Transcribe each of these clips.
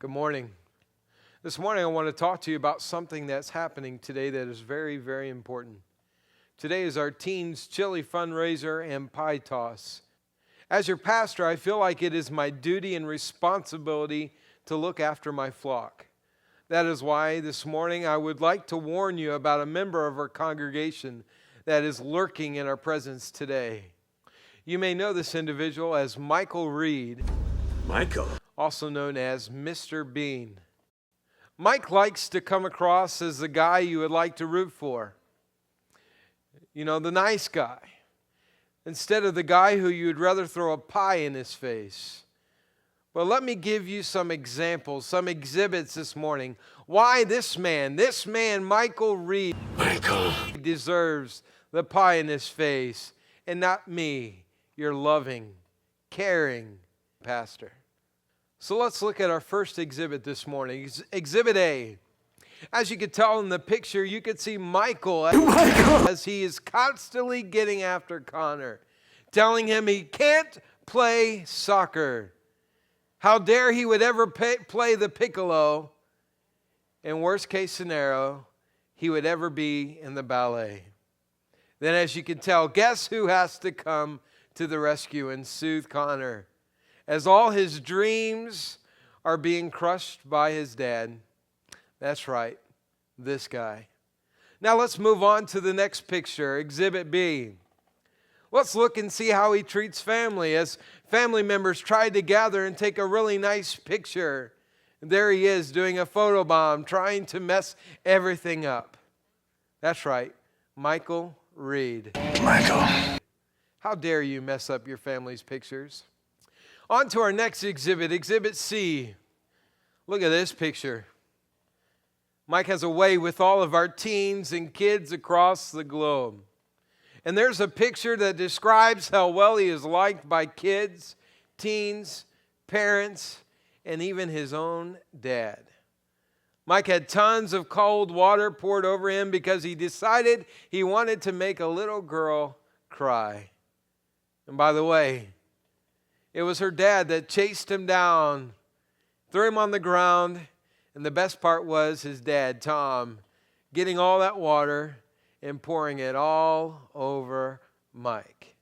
Good morning. This morning I want to talk to you about something that's happening today that is very, very important. Today is our teens chili fundraiser and pie toss. As your pastor, I feel like it is my duty and responsibility to look after my flock. That is why this morning I would like to warn you about a member of our congregation that is lurking in our presence today. You may know this individual as Michael Reid. Michael? Also known as Mr. Bean. Mike likes to come across as the guy you would like to root for. You know, the nice guy. Instead of the guy who you'd rather throw a pie in his face. But let me give you some examples, some exhibits this morning. Why this man, Michael Reid, deserves the pie in his face and not me, your loving, caring pastor. So let's look at our first exhibit this morning. Exhibit A. As you could tell in the picture, you could see Michael as he is constantly getting after Connor, telling him he can't play soccer. How dare he would ever play the piccolo, and worst case scenario, he would ever be in the ballet. Then as you can tell, guess who has to come to the rescue and soothe Connor? As all his dreams are being crushed by his dad. That's right, this guy. Now let's move on to the next picture, Exhibit B. Let's look and see how he treats family as family members try to gather and take a really nice picture. And there he is doing a photobomb, trying to mess everything up. That's right, Michael Reid. Michael. How dare you mess up your family's pictures? On to our next exhibit, Exhibit C. Look at this picture. Mike has a way with all of our teens and kids across the globe. And there's a picture that describes how well he is liked by kids, teens, parents, and even his own dad. Mike had tons of cold water poured over him because he decided he wanted to make a little girl cry. And by the way, it was her dad that chased him down, threw him on the ground, and the best part was his dad, Tom, getting all that water and pouring it all over Mike.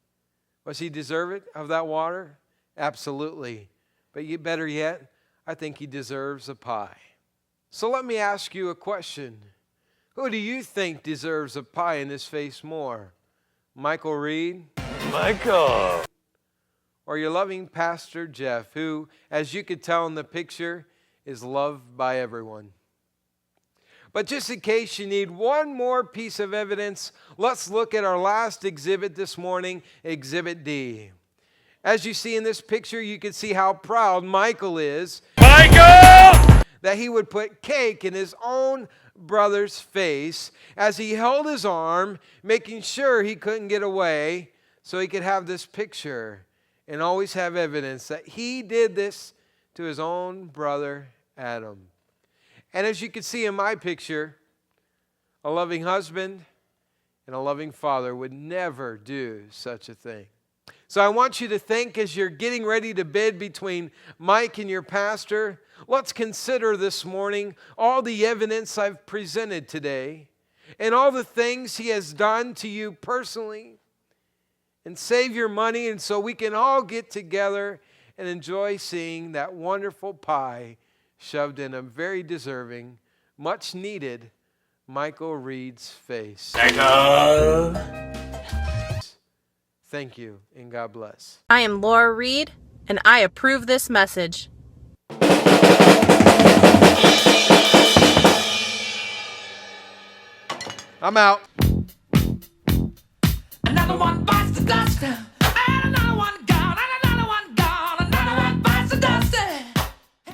Was he deserving of that water? Absolutely. But better yet, I think he deserves a pie. So let me ask you a question. Who do you think deserves a pie in his face more? Michael Reid? Michael! Or your loving Pastor Jeff, who, as you could tell in the picture, is loved by everyone. But just in case you need one more piece of evidence, let's look at our last exhibit this morning, Exhibit D. As you see in this picture, you can see how proud Michael is. Michael! That he would put cake in his own brother's face as he held his arm, making sure he couldn't get away so he could have this picture. And always have evidence that he did this to his own brother, Adam. And as you can see in my picture, a loving husband and a loving father would never do such a thing. So I want you to think as you're getting ready to bid between Mike and your pastor, let's consider this morning all the evidence I've presented today and all the things he has done to you personally. And save your money, and so we can all get together and enjoy seeing that wonderful pie shoved in a very deserving, much needed Michael Reid's face. Michael! Thank you, and God bless. I am Laura Reid, and I approve this message. I'm out. Another one bites the dust.